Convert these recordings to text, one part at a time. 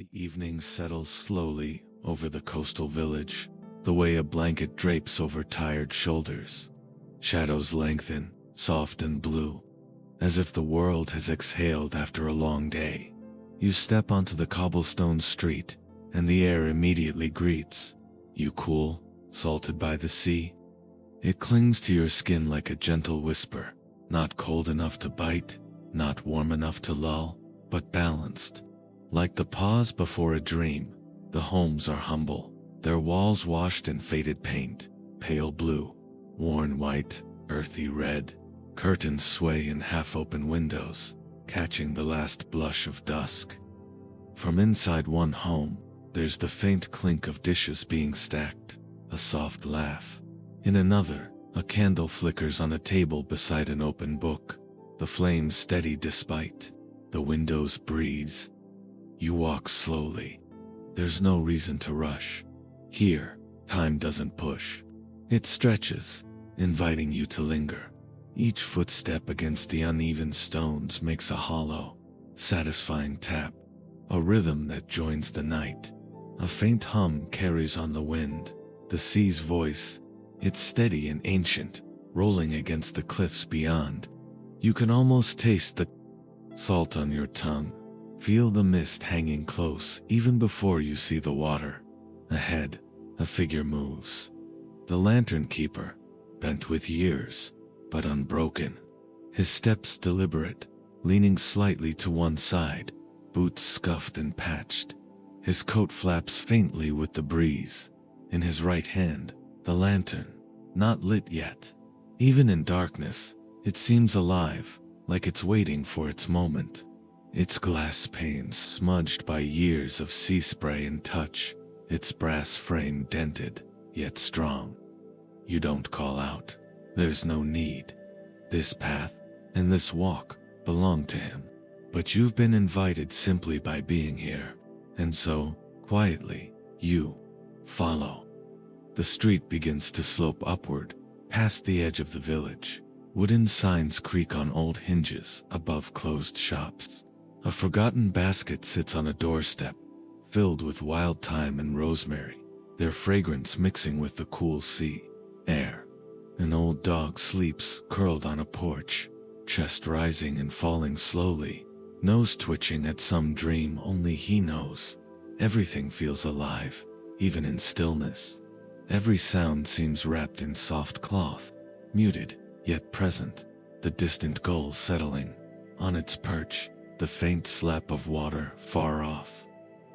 The evening settles slowly over the coastal village, the way a blanket drapes over tired shoulders. Shadows lengthen, soft and blue, as if the world has exhaled after a long day. You step onto the cobblestone street, and the air immediately greets you, cool, salted by the sea. It clings to your skin like a gentle whisper, not cold enough to bite, not warm enough to lull, but balanced. Like the pause before a dream, the homes are humble, their walls washed in faded paint, pale blue, worn white, earthy red. Curtains sway in half-open windows, catching the last blush of dusk. From inside one home, there's the faint clink of dishes being stacked, a soft laugh. In another, a candle flickers on a table beside an open book, the flame steady despite the window's breeze. You walk slowly. There's no reason to rush. Here, time doesn't push. It stretches, inviting you to linger. Each footstep against the uneven stones makes a hollow, satisfying tap, a rhythm that joins the night. A faint hum carries on the wind, the sea's voice. It's steady and ancient, rolling against the cliffs beyond. You can almost taste the salt on your tongue, feel the mist hanging close even before you see the water. Ahead, a figure moves. The lantern keeper, bent with years, but unbroken. His steps deliberate, leaning slightly to one side, boots scuffed and patched. His coat flaps faintly with the breeze. In his right hand, the lantern, not lit yet. Even in darkness, it seems alive, like it's waiting for its moment. Its glass panes smudged by years of sea spray and touch, its brass frame dented, yet strong. You don't call out. There's no need. This path and this walk belong to him. But you've been invited simply by being here. And so, quietly, you follow. The street begins to slope upward, past the edge of the village. Wooden signs creak on old hinges above closed shops. A forgotten basket sits on a doorstep, filled with wild thyme and rosemary, their fragrance mixing with the cool sea air. An old dog sleeps curled on a porch, chest rising and falling slowly, nose twitching at some dream only he knows. Everything feels alive, even in stillness. Every sound seems wrapped in soft cloth, muted, yet present. The distant gull settling on its perch, the faint slap of water far off,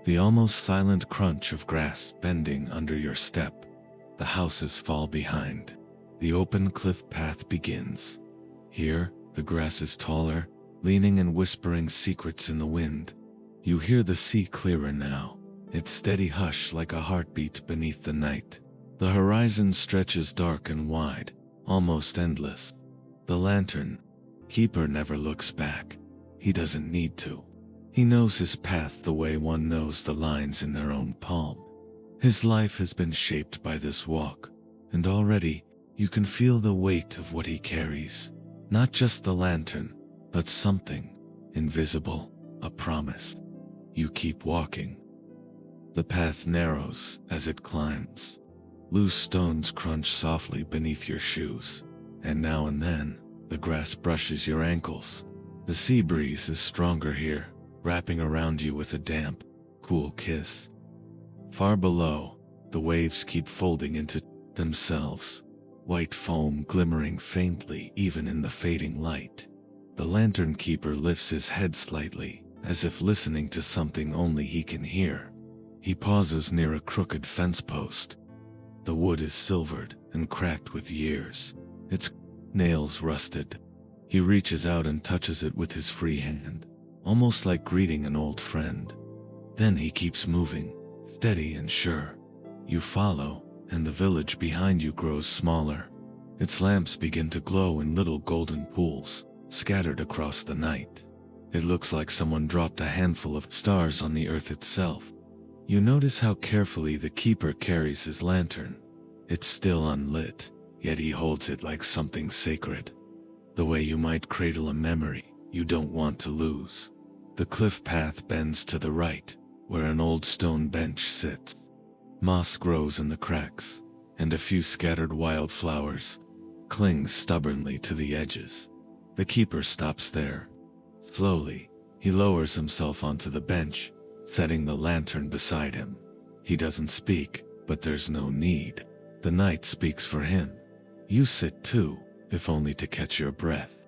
the almost silent crunch of grass bending under your step. The houses fall behind. The open cliff path begins. Here, the grass is taller, leaning and whispering secrets in the wind. You hear the sea clearer now, its steady hush like a heartbeat beneath the night. The horizon stretches dark and wide, almost endless. The lantern keeper never looks back. He doesn't need to. He knows his path the way one knows the lines in their own palm. His life has been shaped by this walk, and already you can feel the weight of what he carries. Not just the lantern, but something invisible, a promise. You keep walking. The path narrows as it climbs. Loose stones crunch softly beneath your shoes, and now and then, the grass brushes your ankles. The sea breeze is stronger here, wrapping around you with a damp, cool kiss. Far below, the waves keep folding into themselves, white foam glimmering faintly even in the fading light. The lantern keeper lifts his head slightly, as if listening to something only he can hear. He pauses near a crooked fence post. The wood is silvered and cracked with years, its nails rusted. He reaches out and touches it with his free hand, almost like greeting an old friend. Then he keeps moving, steady and sure. You follow, and the village behind you grows smaller. Its lamps begin to glow in little golden pools, scattered across the night. It looks like someone dropped a handful of stars on the earth itself. You notice how carefully the keeper carries his lantern. It's still unlit, yet he holds it like something sacred. The way you might cradle a memory you don't want to lose. The cliff path bends to the right, where an old stone bench sits. Moss grows in the cracks, and a few scattered wildflowers cling stubbornly to the edges. The keeper stops there. Slowly, he lowers himself onto the bench, setting the lantern beside him. He doesn't speak, but there's no need. The night speaks for him. You sit too, if only to catch your breath.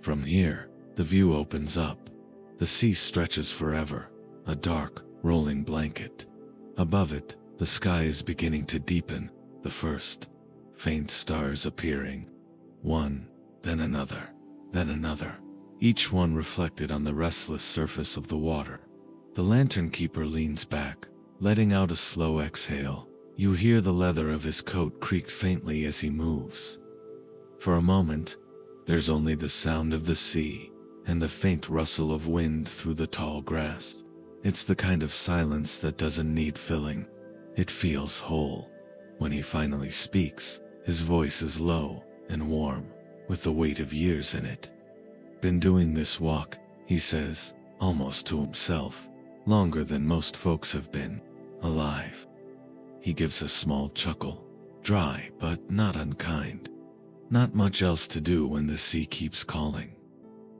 From here, the view opens up. The sea stretches forever, a dark, rolling blanket. Above it, the sky is beginning to deepen, the first faint stars appearing. One, then another, each one reflected on the restless surface of the water. The lantern keeper leans back, letting out a slow exhale. You hear the leather of his coat creak faintly as he moves. For a moment, there's only the sound of the sea and the faint rustle of wind through the tall grass. It's the kind of silence that doesn't need filling. It feels whole. When he finally speaks, his voice is low and warm, with the weight of years in it. Been doing this walk, he says, almost to himself, longer than most folks have been alive. He gives a small chuckle, dry but not unkind. Not much else to do when the sea keeps calling.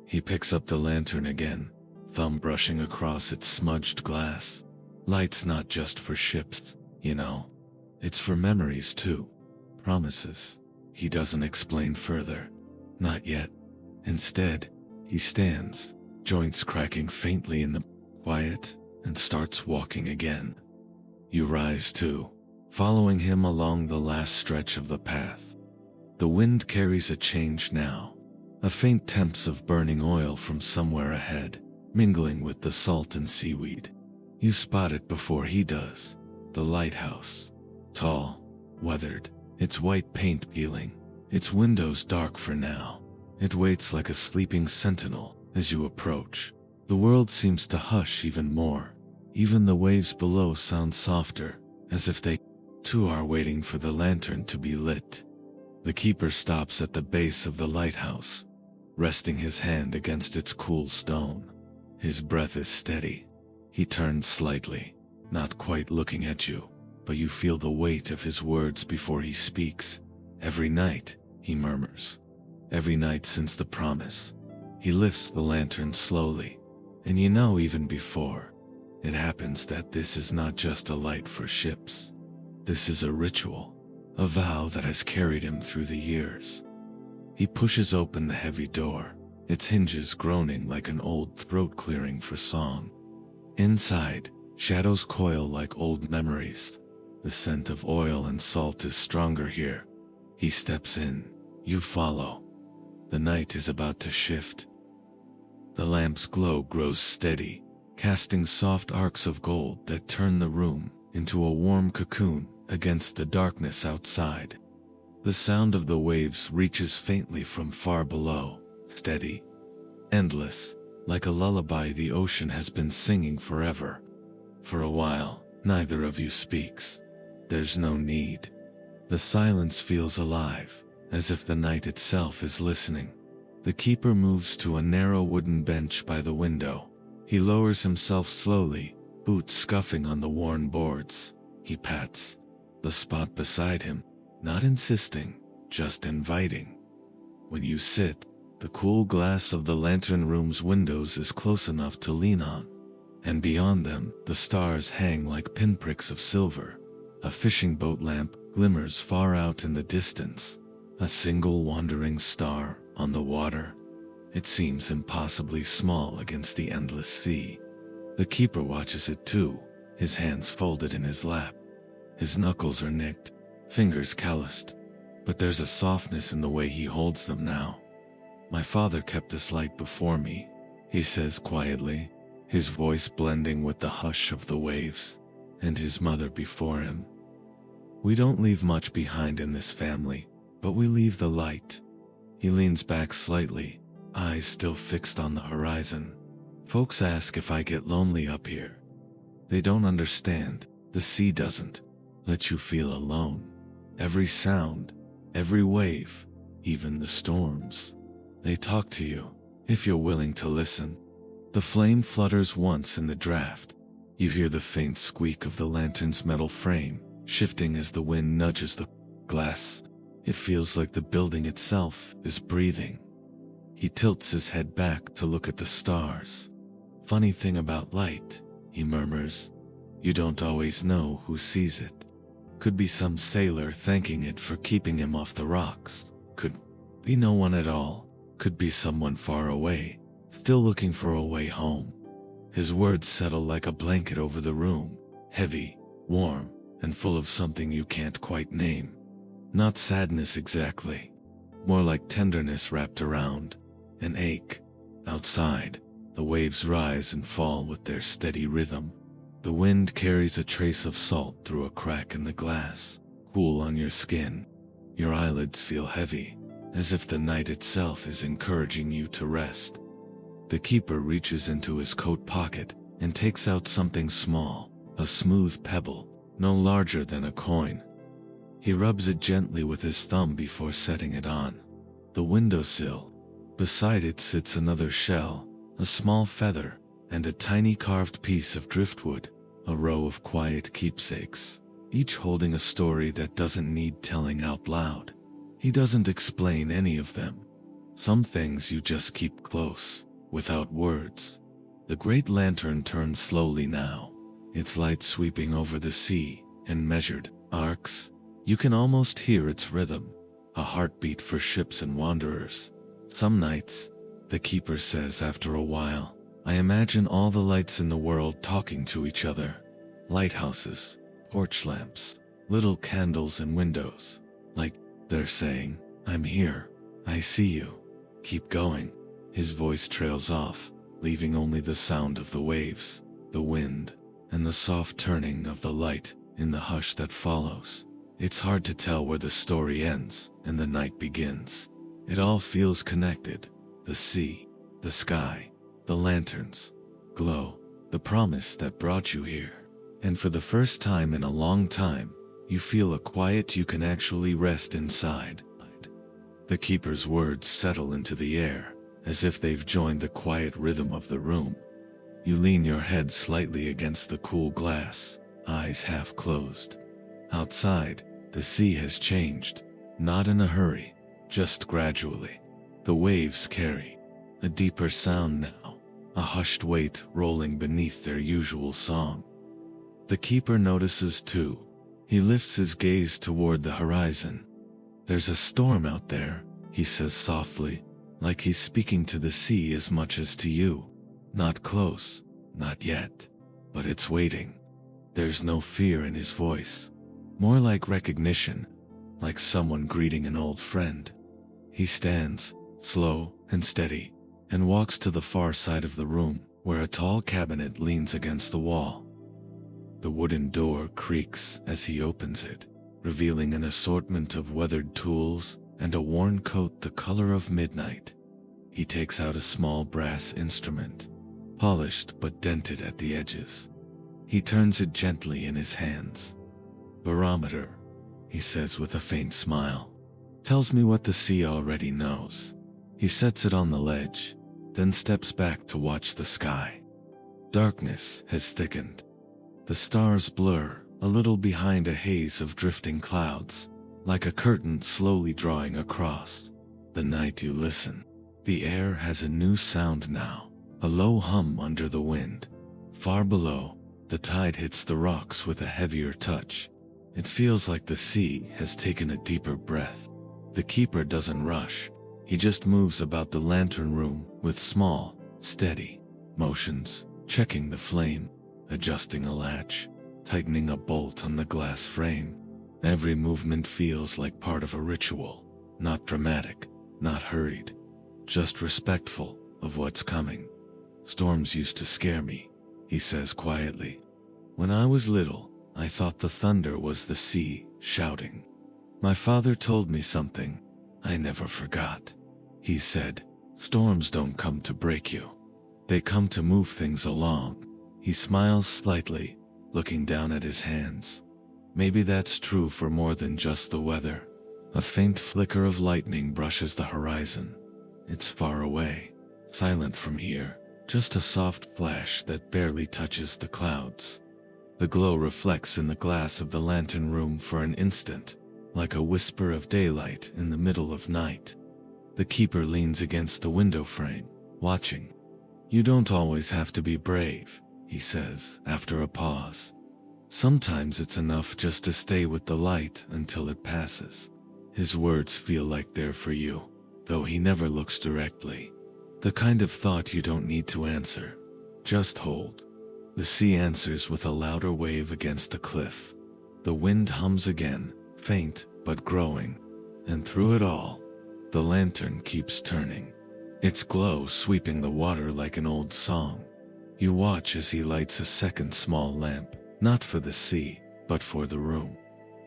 He picks up the lantern again, thumb brushing across its smudged glass. Light's not just for ships, you know. It's for memories too. Promises. He doesn't explain further. Not yet. Instead, he stands, joints cracking faintly in the quiet, and starts walking again. You rise too, following him along the last stretch of the path. The wind carries a change now, a faint tempest of burning oil from somewhere ahead, mingling with the salt and seaweed. You spot it before he does. The lighthouse. Tall, weathered, its white paint peeling, its windows dark for now. It waits like a sleeping sentinel as you approach. The world seems to hush even more. Even the waves below sound softer, as if they, too, are waiting for the lantern to be lit. The keeper stops at the base of the lighthouse, resting his hand against its cool stone. His breath is steady. He turns slightly, not quite looking at you, but you feel the weight of his words before he speaks. Every night, he murmurs. Every night since the promise. He lifts the lantern slowly, and you know even before it happens that this is not just a light for ships. This is a ritual, a vow that has carried him through the years. He pushes open the heavy door, its hinges groaning like an old throat clearing for song. Inside, shadows coil like old memories. The scent of oil and salt is stronger here. He steps in. You follow. The night is about to shift. The lamp's glow grows steady, casting soft arcs of gold that turn the room into a warm cocoon against the darkness outside. The sound of the waves reaches faintly from far below, steady, endless, like a lullaby the ocean has been singing forever. For a while, neither of you speaks. There's no need. The silence feels alive, as if the night itself is listening. The keeper moves to a narrow wooden bench by the window. He lowers himself slowly, boots scuffing on the worn boards. He pats the spot beside him, not insisting, just inviting. When you sit, the cool glass of the lantern room's windows is close enough to lean on, and beyond them, the stars hang like pinpricks of silver. A fishing boat lamp glimmers far out in the distance, a single wandering star on the water. It seems impossibly small against the endless sea. The keeper watches it too, his hands folded in his lap. His knuckles are nicked, fingers calloused, but there's a softness in the way he holds them now. My father kept this light before me, he says quietly, his voice blending with the hush of the waves, and his mother before him. We don't leave much behind in this family, but we leave the light. He leans back slightly, eyes still fixed on the horizon. Folks ask if I get lonely up here. They don't understand. The sea doesn't let you feel alone. Every sound, every wave, even the storms, they talk to you, if you're willing to listen. The flame flutters once in the draft, You hear the faint squeak of the lantern's metal frame, shifting as the wind nudges the glass. It feels like the building itself is breathing. He tilts his head back to look at the stars. Funny thing about light, he murmurs. You don't always know who sees it. Could be some sailor thanking it for keeping him off the rocks. Could be no one at all. Could be someone far away, still looking for a way home. His words settle like a blanket over the room, heavy, warm, and full of something you can't quite name. Not sadness exactly, more like tenderness wrapped around an ache. Outside, the waves rise and fall with their steady rhythm. The wind carries a trace of salt through a crack in the glass, cool on your skin. Your eyelids feel heavy, as if the night itself is encouraging you to rest. The keeper reaches into his coat pocket and takes out something small, a smooth pebble, no larger than a coin. He rubs it gently with his thumb before setting it on the windowsill. Beside it sits another shell, a small feather, and a tiny carved piece of driftwood, a row of quiet keepsakes, each holding a story that doesn't need telling out loud. He doesn't explain any of them. Some things you just keep close, without words. The great lantern turns slowly now, its light sweeping over the sea in measured arcs. You can almost hear its rhythm, a heartbeat for ships and wanderers. Some nights, the keeper says after a while, I imagine all the lights in the world talking to each other. Lighthouses, porch lamps, little candles in windows. Like they're saying, I'm here, I see you, keep going. His voice trails off, leaving only the sound of the waves, the wind, and the soft turning of the light in the hush that follows. It's hard to tell where the story ends and the night begins. It all feels connected. The sea, the sky, the lanterns, glow, the promise that brought you here. And for the first time in a long time, you feel a quiet you can actually rest inside. The keeper's words settle into the air, as if they've joined the quiet rhythm of the room. You lean your head slightly against the cool glass, eyes half closed. Outside, the sea has changed, not in a hurry, just gradually. The waves carry a deeper sound now, a hushed weight rolling beneath their usual song. The keeper notices too. He lifts his gaze toward the horizon. There's a storm out there, he says softly, like he's speaking to the sea as much as to you. Not close, not yet, but it's waiting. There's no fear in his voice, more like recognition, like someone greeting an old friend. He stands, slow and steady, and walks to the far side of the room, where a tall cabinet leans against the wall. The wooden door creaks as he opens it, revealing an assortment of weathered tools and a worn coat the color of midnight. He takes out a small brass instrument, polished but dented at the edges. He turns it gently in his hands. Barometer, he says with a faint smile. Tells me what the sea already knows. He sets it on the ledge, then steps back to watch the sky. Darkness has thickened. The stars blur, a little behind a haze of drifting clouds, like a curtain slowly drawing across. The night you listen. The air has a new sound now, a low hum under the wind. Far below, the tide hits the rocks with a heavier touch. It feels like the sea has taken a deeper breath. The keeper doesn't rush. He just moves about the lantern room with small, steady motions, checking the flame, adjusting a latch, tightening a bolt on the glass frame. Every movement feels like part of a ritual, not dramatic, not hurried, just respectful of what's coming. Storms used to scare me, he says quietly. When I was little, I thought the thunder was the sea shouting. My father told me something I never forgot. He said, storms don't come to break you. They come to move things along. He smiles slightly, looking down at his hands. Maybe that's true for more than just the weather. A faint flicker of lightning brushes the horizon. It's far away, silent from here, just a soft flash that barely touches the clouds. The glow reflects in the glass of the lantern room for an instant, like a whisper of daylight in the middle of night. The keeper leans against the window frame, watching. "You don't always have to be brave," he says after a pause. "Sometimes it's enough just to stay with the light until it passes." His words feel like they're for you, though he never looks directly. The kind of thought you don't need to answer. Just hold. The sea answers with a louder wave against the cliff. The wind hums again, faint but growing. And through it all, the lantern keeps turning, its glow sweeping the water like an old song. You watch as he lights a second small lamp, not for the sea, but for the room.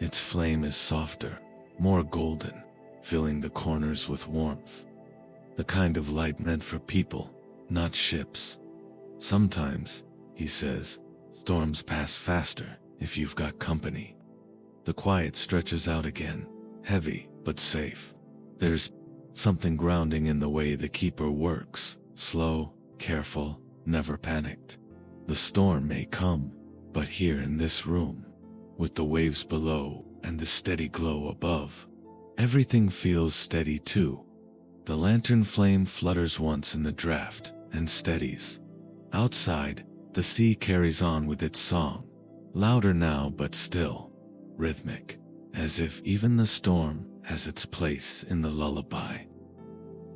Its flame is softer, more golden, filling the corners with warmth. The kind of light meant for people, not ships. "Sometimes," he says, "storms pass faster if you've got company." The quiet stretches out again, heavy but safe. There's something grounding in the way the keeper works, slow, careful, never panicked. The storm may come, but here in this room, with the waves below and the steady glow above, everything feels steady too. The lantern flame flutters once in the draft and steadies. Outside, the sea carries on with its song, louder now but still, rhythmic, as if even the storm has its place in the lullaby.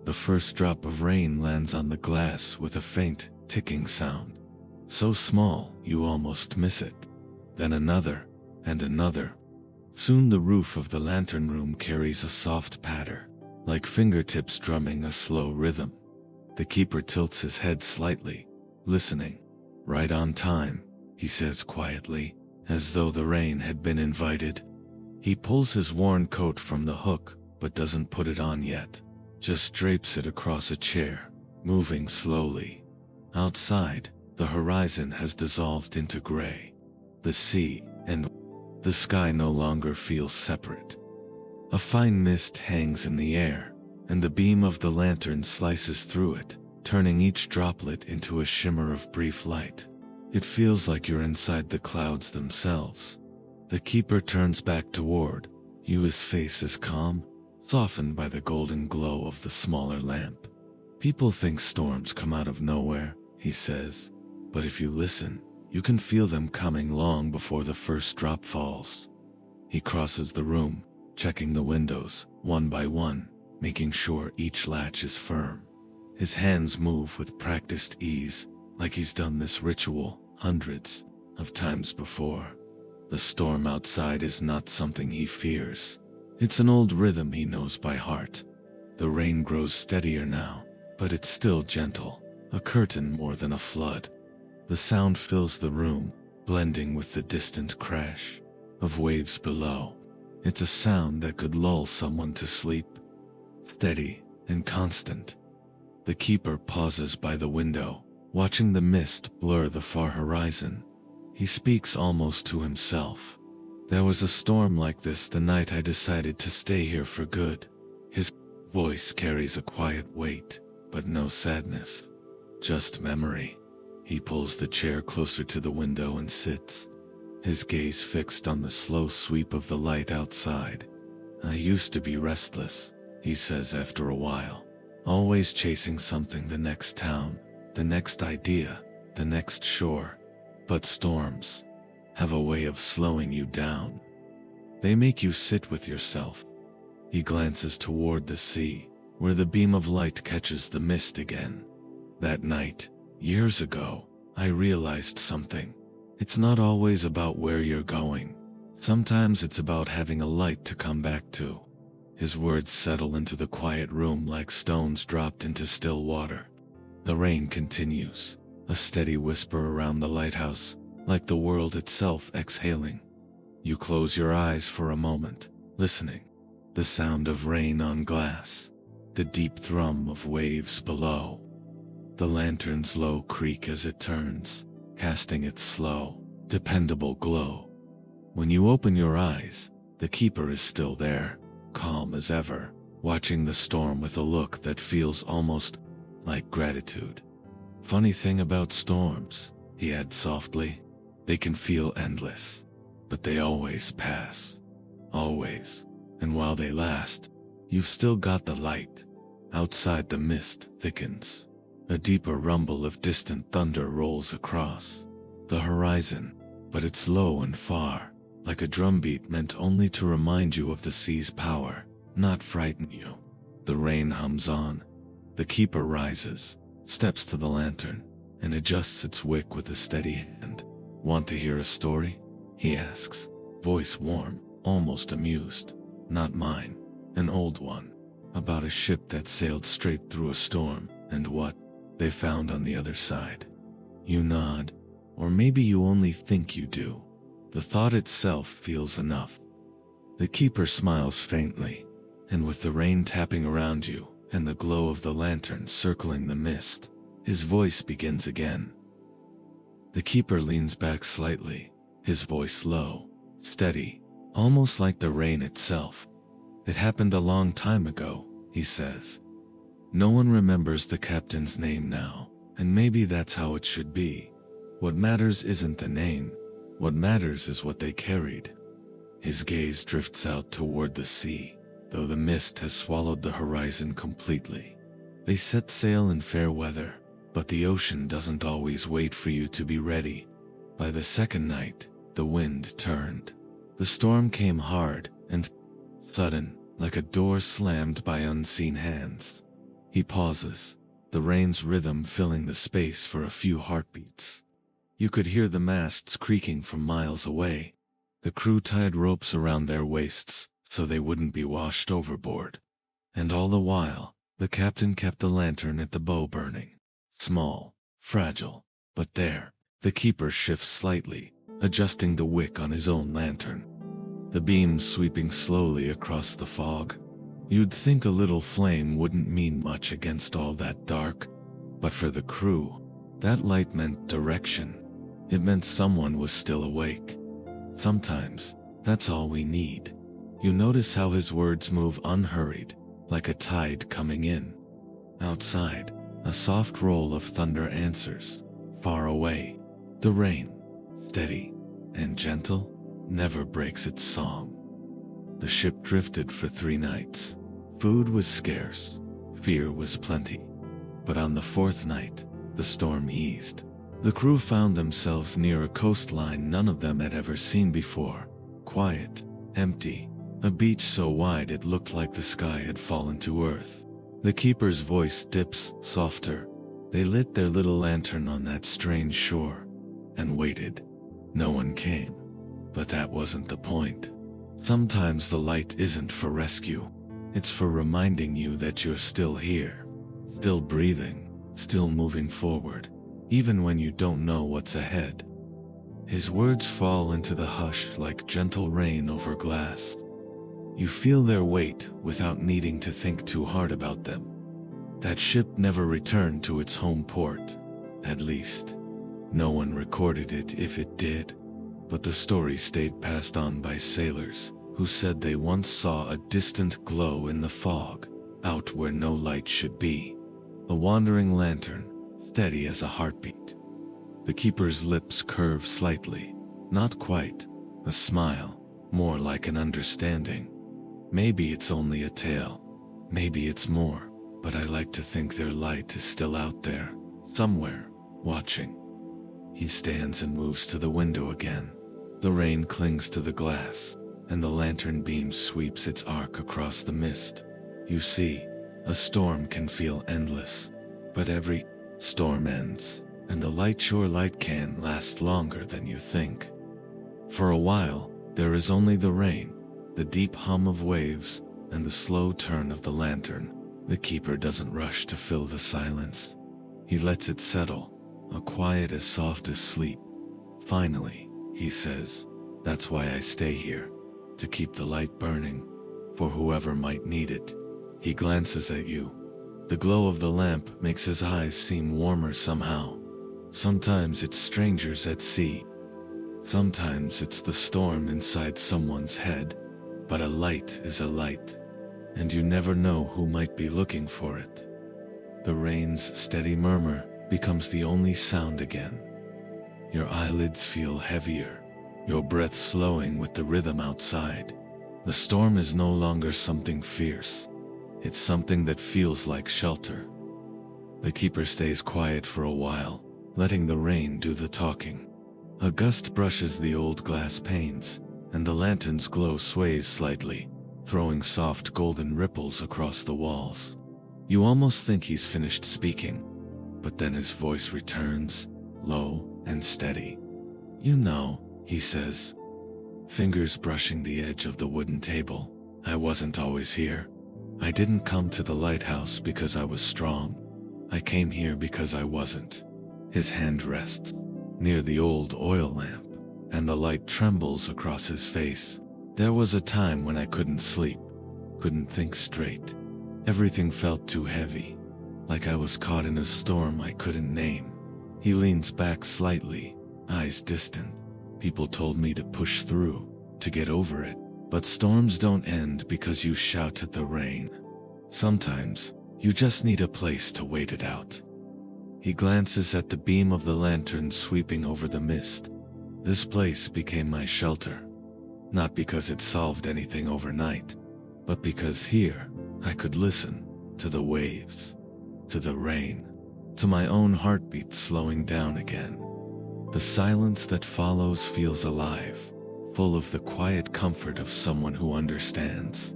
The first drop of rain lands on the glass with a faint, ticking sound. So small, you almost miss it. Then another, and another. Soon the roof of the lantern room carries a soft patter, like fingertips drumming a slow rhythm. The keeper tilts his head slightly, listening. "Right on time," he says quietly, as though the rain had been invited. He pulls his worn coat from the hook, but doesn't put it on yet. Just drapes it across a chair, moving slowly. Outside, the horizon has dissolved into gray. The sea and the sky no longer feel separate. A fine mist hangs in the air, and the beam of the lantern slices through it, turning each droplet into a shimmer of brief light. It feels like you're inside the clouds themselves. The keeper turns back toward you, his face is calm, softened by the golden glow of the smaller lamp. "People think storms come out of nowhere," he says, "but if you listen, you can feel them coming long before the first drop falls." He crosses the room, checking the windows, one by one, making sure each latch is firm. His hands move with practiced ease, like he's done this ritual hundreds of times before. The storm outside is not something he fears. It's an old rhythm he knows by heart. The rain grows steadier now, but it's still gentle, a curtain more than a flood. The sound fills the room, blending with the distant crash of waves below. It's a sound that could lull someone to sleep, steady and constant. The keeper pauses by the window, watching the mist blur the far horizon. He speaks almost to himself. "There was a storm like this the night I decided to stay here for good." His voice carries a quiet weight, but no sadness, just memory. He pulls the chair closer to the window and sits, his gaze fixed on the slow sweep of the light outside. "I used to be restless," he says after a while, "always chasing something, the next town, the next idea, the next shore. But storms have a way of slowing you down. They make you sit with yourself." He glances toward the sea, where the beam of light catches the mist again. "That night, years ago, I realized something. It's not always about where you're going. Sometimes it's about having a light to come back to." His words settle into the quiet room like stones dropped into still water. The rain continues, a steady whisper around the lighthouse, like the world itself exhaling. You close your eyes for a moment, listening. The sound of rain on glass, the deep thrum of waves below. The lantern's low creak as it turns, casting its slow, dependable glow. When you open your eyes, the keeper is still there, calm as ever, watching the storm with a look that feels almost like gratitude. Funny thing about storms, he adds softly, they can feel endless, but they always pass. Always. And while they last, you've still got the light. Outside, the mist thickens. A deeper rumble of distant thunder rolls across the horizon, but it's low and far, like a drumbeat meant only to remind you of the sea's power, not frighten you. The rain hums on. The keeper rises, steps to the lantern, and adjusts its wick with a steady hand. Want to hear a story? He asks, voice warm, almost amused. Not mine, an old one, about a ship that sailed straight through a storm, and what they found on the other side. You nod, or maybe you only think you do. The thought itself feels enough. The keeper smiles faintly, and with the rain tapping around you and the glow of the lantern circling the mist, his voice begins again. The keeper leans back slightly, his voice low, steady, almost like the rain itself. It happened a long time ago, he says. No one remembers the captain's name now, and maybe that's how it should be. What matters isn't the name. What matters is what they carried. His gaze drifts out toward the sea, though the mist has swallowed the horizon completely. They set sail in fair weather, but the ocean doesn't always wait for you to be ready. By the second night, the wind turned. The storm came hard and sudden, like a door slammed by unseen hands. He pauses, the rain's rhythm filling the space for a few heartbeats. You could hear the masts creaking from miles away. The crew tied ropes around their waists so they wouldn't be washed overboard. And all the while, the captain kept the lantern at the bow burning. Small, fragile, but there. The keeper shifts slightly, adjusting the wick on his own lantern. The beam sweeping slowly across the fog. You'd think a little flame wouldn't mean much against all that dark, but for the crew, that light meant direction. It meant someone was still awake. Sometimes, that's all we need. You notice how his words move unhurried, like a tide coming in. Outside, a soft roll of thunder answers. Far away, the rain, steady and gentle, never breaks its song. The ship drifted for 3 nights. Food was scarce, fear was plenty. But on the 4th night, the storm eased. The crew found themselves near a coastline none of them had ever seen before. Quiet, empty, a beach so wide it looked like the sky had fallen to earth. The keeper's voice dips softer. They lit their little lantern on that strange shore and waited. No one came. But that wasn't the point. Sometimes the light isn't for rescue. It's for reminding you that you're still here, still breathing, still moving forward, even when you don't know what's ahead. His words fall into the hush like gentle rain over glass. You feel their weight without needing to think too hard about them. That ship never returned to its home port, at least. No one recorded it if it did. But the story stayed passed on by sailors who said they once saw a distant glow in the fog, out where no light should be. A wandering lantern, steady as a heartbeat. The keeper's lips curve slightly, not quite a smile, more like an understanding. Maybe it's only a tale, maybe it's more, but I like to think their light is still out there, somewhere, watching. He stands and moves to the window again. The rain clings to the glass, and the lantern beam sweeps its arc across the mist. You see, a storm can feel endless, but every storm ends, and the light your light can last longer than you think. For a while, there is only the rain, the deep hum of waves, and the slow turn of the lantern. The keeper doesn't rush to fill the silence. He lets it settle, a quiet as soft as sleep. Finally, he says, "That's why I stay here, to keep the light burning, for whoever might need it." He glances at you. The glow of the lamp makes his eyes seem warmer somehow. Sometimes it's strangers at sea. Sometimes it's the storm inside someone's head. But a light is a light, and you never know who might be looking for it. The rain's steady murmur, becomes the only sound again. Your eyelids feel heavier, your breath slowing with the rhythm outside. The storm is no longer something fierce. It's something that feels like shelter. The keeper stays quiet for a while, letting the rain do the talking. A gust brushes the old glass panes, and the lantern's glow sways slightly, throwing soft golden ripples across the walls. You almost think he's finished speaking, but then his voice returns, low and steady. "You know," he says, fingers brushing the edge of the wooden table, "I wasn't always here. I didn't come to the lighthouse because I was strong. I came here because I wasn't." His hand rests near the old oil lamp, and the light trembles across his face. "There was a time when I couldn't sleep, couldn't think straight. Everything felt too heavy, like I was caught in a storm I couldn't name." He leans back slightly, eyes distant. "People told me to push through, to get over it. But storms don't end because you shout at the rain. Sometimes, you just need a place to wait it out." He glances at the beam of the lantern sweeping over the mist. "This place became my shelter. Not because it solved anything overnight, but because here, I could listen to the waves, to the rain, to my own heartbeat slowing down again." The silence that follows feels alive, full of the quiet comfort of someone who understands.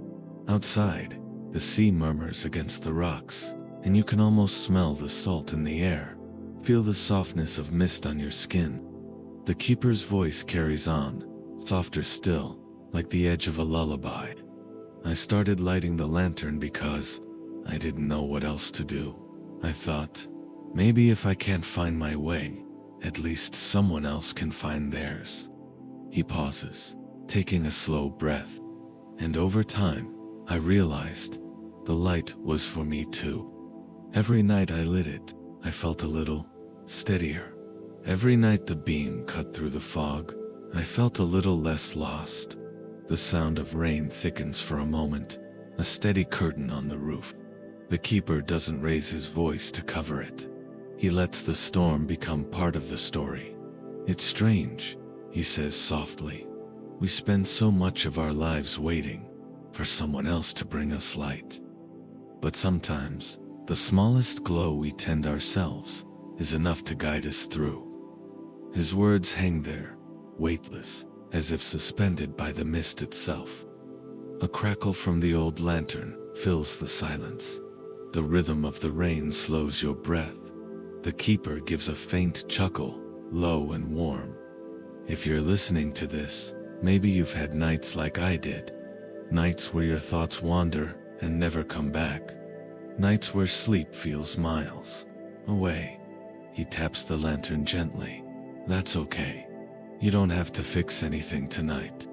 Outside, the sea murmurs against the rocks, and you can almost smell the salt in the air, feel the softness of mist on your skin. The keeper's voice carries on, softer still, like the edge of a lullaby. "I started lighting the lantern because I didn't know what else to do. I thought, maybe if I can't find my way, at least someone else can find theirs." He pauses, taking a slow breath. "And over time, I realized the light was for me too. Every night I lit it, I felt a little steadier. Every night the beam cut through the fog, I felt a little less lost." The sound of rain thickens for a moment, a steady curtain on the roof. The keeper doesn't raise his voice to cover it. He lets the storm become part of the story. "It's strange," he says softly. "We spend so much of our lives waiting for someone else to bring us light. But sometimes, the smallest glow we tend ourselves is enough to guide us through." His words hang there, weightless, as if suspended by the mist itself. A crackle from the old lantern fills the silence. The rhythm of the rain slows your breath. The keeper gives a faint chuckle, low and warm. If you're listening to this, maybe you've had nights like I did. Nights where your thoughts wander and never come back. Nights where sleep feels miles away. He taps the lantern gently. "That's okay. You don't have to fix anything tonight.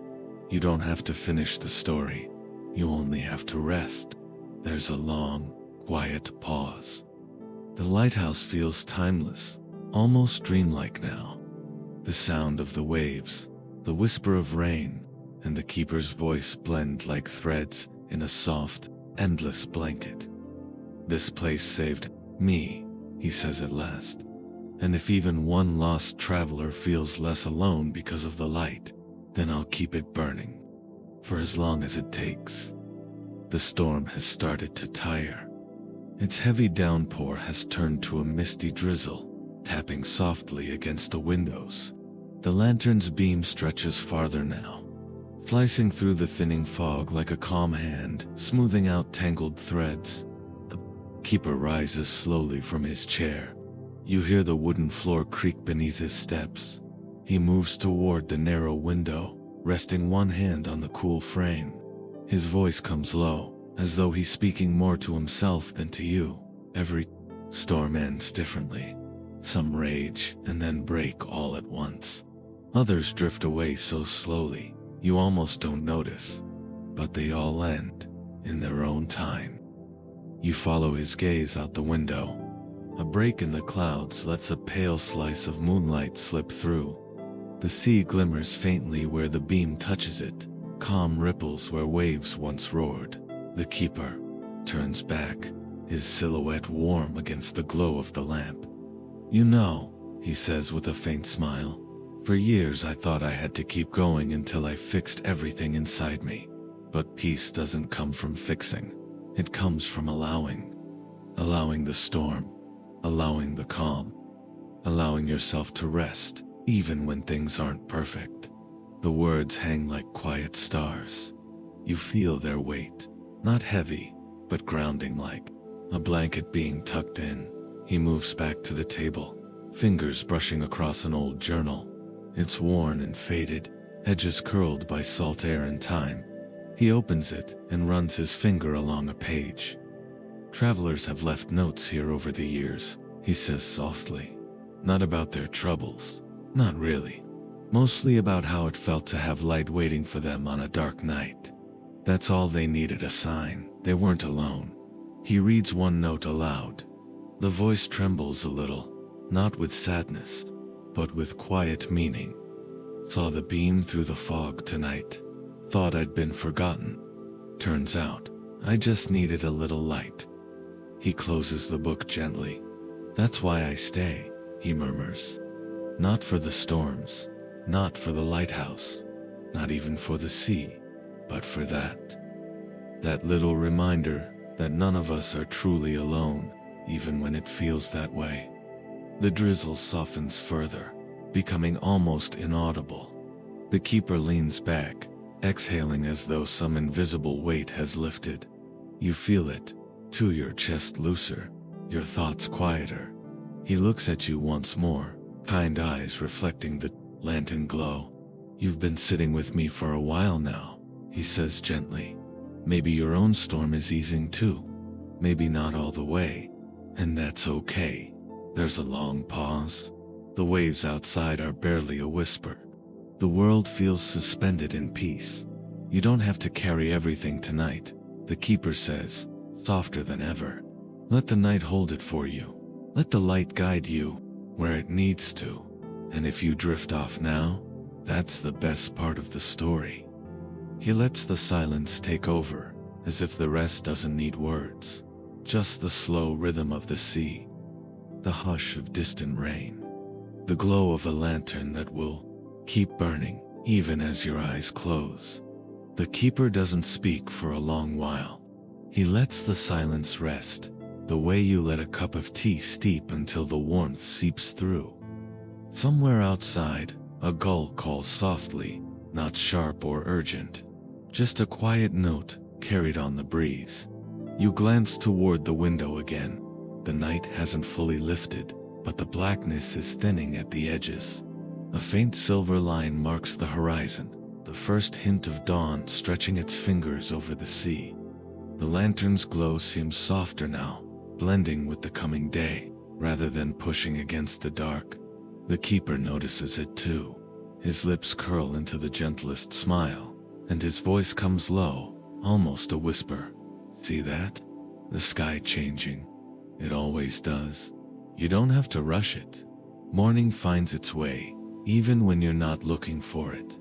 You don't have to finish the story. You only have to rest." There's a long, quiet pause. The lighthouse feels timeless, almost dreamlike now. The sound of the waves, the whisper of rain, and the keeper's voice blend like threads in a soft, endless blanket. "This place saved me," he says at last. "And if even one lost traveler feels less alone because of the light, then I'll keep it burning, for as long as it takes." The storm has started to tire. Its heavy downpour has turned to a misty drizzle, tapping softly against the windows. The lantern's beam stretches farther now, slicing through the thinning fog like a calm hand, smoothing out tangled threads. The keeper rises slowly from his chair. You hear the wooden floor creak beneath his steps. He moves toward the narrow window, resting one hand on the cool frame. His voice comes low, as though he's speaking more to himself than to you. Every storm ends differently. Some rage and then break all at once. Others drift away so slowly, you almost don't notice. But they all end, in their own time. You follow his gaze out the window. A break in the clouds lets a pale slice of moonlight slip through. The sea glimmers faintly where the beam touches it, calm ripples where waves once roared. The keeper turns back, his silhouette warm against the glow of the lamp. You know, he says with a faint smile, for years I thought I had to keep going until I fixed everything inside me. But peace doesn't come from fixing. It comes from allowing. Allowing the storm. Allowing the calm. Allowing yourself to rest, even when things aren't perfect. The words hang like quiet stars. You feel their weight. Not heavy, but grounding, like a blanket being tucked in. He moves back to the table, fingers brushing across an old journal. It's worn and faded, edges curled by salt air and time. He opens it and runs his finger along a page. Travelers have left notes here over the years, he says softly. Not about their troubles. Not really. Mostly about how it felt to have light waiting for them on a dark night. That's all they needed, a sign. They weren't alone. He reads one note aloud. The voice trembles a little, not with sadness, but with quiet meaning. Saw the beam through the fog tonight. Thought I'd been forgotten. Turns out, I just needed a little light. He closes the book gently. That's why I stay, he murmurs. Not for the storms, not for the lighthouse, not even for the sea, but for that. That little reminder that none of us are truly alone, even when it feels that way. The drizzle softens further, becoming almost inaudible. The keeper leans back, exhaling as though some invisible weight has lifted. You feel it, too, your chest looser, your thoughts quieter. He looks at you once more, kind eyes reflecting the lantern glow. You've been sitting with me for a while now, he says gently. Maybe your own storm is easing too. Maybe not all the way, and that's okay. There's a long pause. The waves outside are barely a whisper. The world feels suspended in peace. You don't have to carry everything tonight, the keeper says, softer than ever. Let the night hold it for you. Let the light guide you where it needs to. And if you drift off now, that's the best part of the story. He lets the silence take over, as if the rest doesn't need words. Just the slow rhythm of the sea, the hush of distant rain, the glow of a lantern that will keep burning even as your eyes close. The keeper doesn't speak for a long while. He lets the silence rest, the way you let a cup of tea steep until the warmth seeps through. Somewhere outside, a gull calls softly, not sharp or urgent, just a quiet note carried on the breeze. You glance toward the window again. The night hasn't fully lifted, but the blackness is thinning at the edges. A faint silver line marks the horizon, the first hint of dawn stretching its fingers over the sea. The lantern's glow seems softer now, blending with the coming day, rather than pushing against the dark. The keeper notices it too. His lips curl into the gentlest smile, and his voice comes low, almost a whisper. See that? The sky changing. It always does. You don't have to rush it. Morning finds its way, even when you're not looking for it.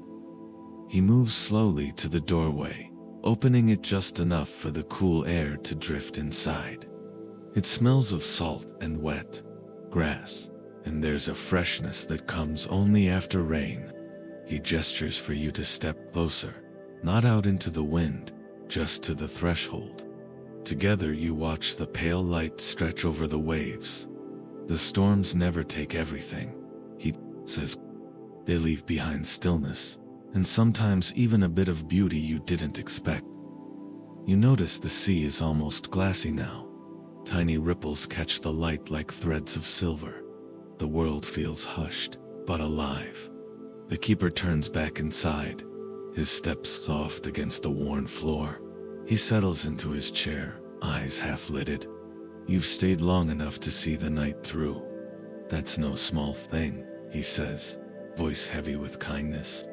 He moves slowly to the doorway, opening it just enough for the cool air to drift inside. It smells of salt and wet grass, and there's a freshness that comes only after rain. He gestures for you to step closer, not out into the wind, just to the threshold. Together you watch the pale light stretch over the waves. The storms never take everything, he says. They leave behind stillness, and sometimes even a bit of beauty you didn't expect. You notice the sea is almost glassy now. Tiny ripples catch the light like threads of silver. The world feels hushed, but alive. The keeper turns back inside, his steps soft against the worn floor. He settles into his chair, eyes half-lidded. You've stayed long enough to see the night through. That's no small thing, he says, voice heavy with kindness.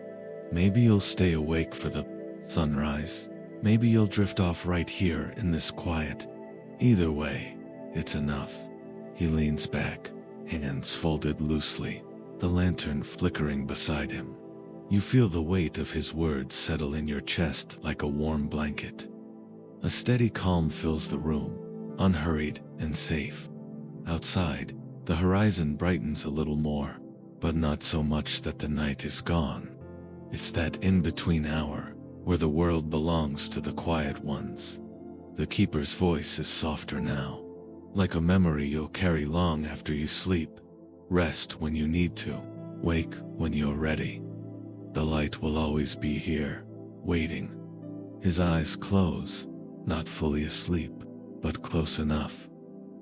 Maybe you'll stay awake for the sunrise. Maybe you'll drift off right here in this quiet. Either way, it's enough. He leans back, hands folded loosely, the lantern flickering beside him. You feel the weight of his words settle in your chest like a warm blanket. A steady calm fills the room, unhurried and safe. Outside, The horizon brightens a little more, but not so much that the night is gone. It's that in-between hour where the world belongs to the quiet ones. The keeper's voice is softer now, like a memory you'll carry long after you sleep. Rest when you need to, wake when you're ready. The light will always be here, waiting. His eyes close, not fully asleep, but close enough.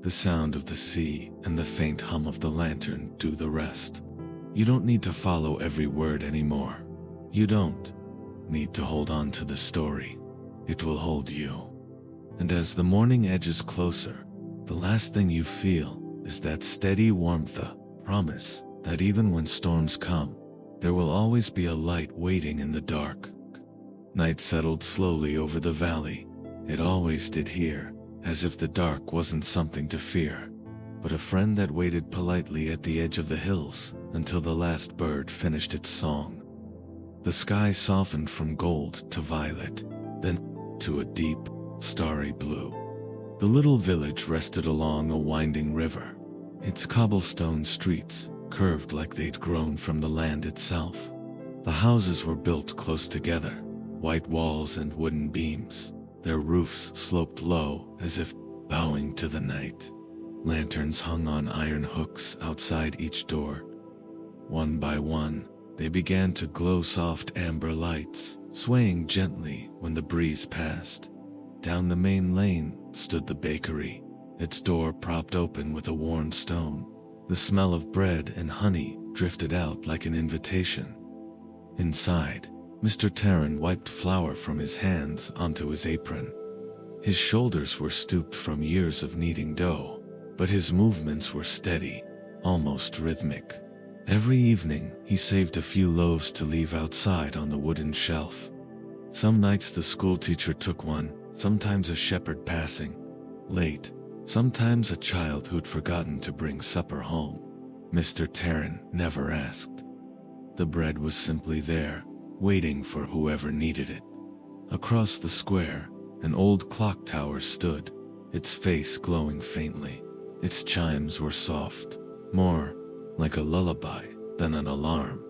The sound of the sea and the faint hum of the lantern do the rest. You don't need to follow every word anymore. You don't need to hold on to the story. It will hold you. And as the morning edges closer, the last thing you feel is that steady warmth, the promise that even when storms come, there will always be a light waiting in the dark. Night settled slowly over the valley. It always did here, as if the dark wasn't something to fear, but a friend that waited politely at the edge of the hills until the last bird finished its song. The sky softened from gold to violet, then to a deep, starry blue. The little village rested along a winding river. Its cobblestone streets curved like they'd grown from the land itself. The houses were built close together, white walls and wooden beams. Their roofs sloped low as if bowing to the night. Lanterns hung on iron hooks outside each door. One by one, they began to glow soft amber lights, swaying gently when the breeze passed. Down the main lane stood the bakery, its door propped open with a worn stone. The smell of bread and honey drifted out like an invitation. Inside, Mr. Tarrant wiped flour from his hands onto his apron. His shoulders were stooped from years of kneading dough, but his movements were steady, almost rhythmic. Every evening, he saved a few loaves to leave outside on the wooden shelf. Some nights the schoolteacher took one, sometimes a shepherd passing late, sometimes a child who'd forgotten to bring supper home. Mr. Tarrant never asked. The bread was simply there, waiting for whoever needed it. Across the square, an old clock tower stood, its face glowing faintly. Its chimes were soft, more like a lullaby than an alarm.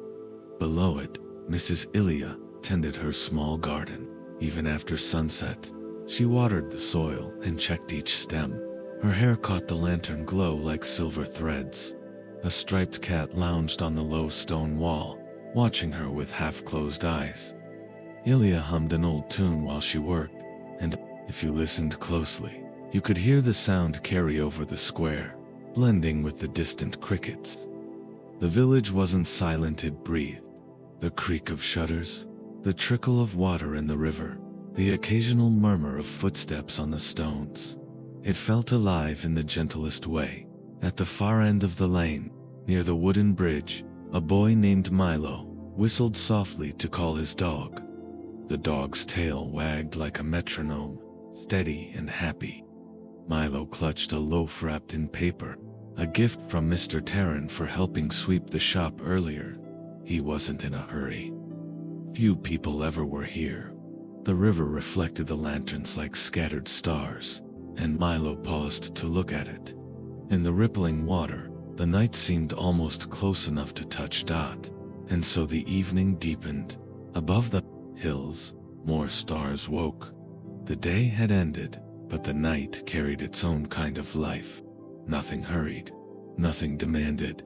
Below it, Mrs. Ilya tended her small garden. Even after sunset, she watered the soil and checked each stem. Her hair caught the lantern glow like silver threads. A striped cat lounged on the low stone wall, watching her with half-closed eyes. Ilya hummed an old tune while she worked, and if you listened closely, you could hear the sound carry over the square, blending with the distant crickets. The village wasn't silent, it breathed. The creak of shutters, the trickle of water in the river, the occasional murmur of footsteps on the stones. It felt alive in the gentlest way. At the far end of the lane, near the wooden bridge, a boy named Milo whistled softly to call his dog. The dog's tail wagged like a metronome, steady and happy. Milo clutched a loaf wrapped in paper, a gift from Mr. Tarrant for helping sweep the shop earlier. He wasn't in a hurry. Few people ever were here. The river reflected the lanterns like scattered stars, and Milo paused to look at it. In the rippling water, the night seemed almost close enough to touch Dot, and so the evening deepened. Above the hills, more stars woke. The day had ended, but the night carried its own kind of life. Nothing hurried, nothing demanded,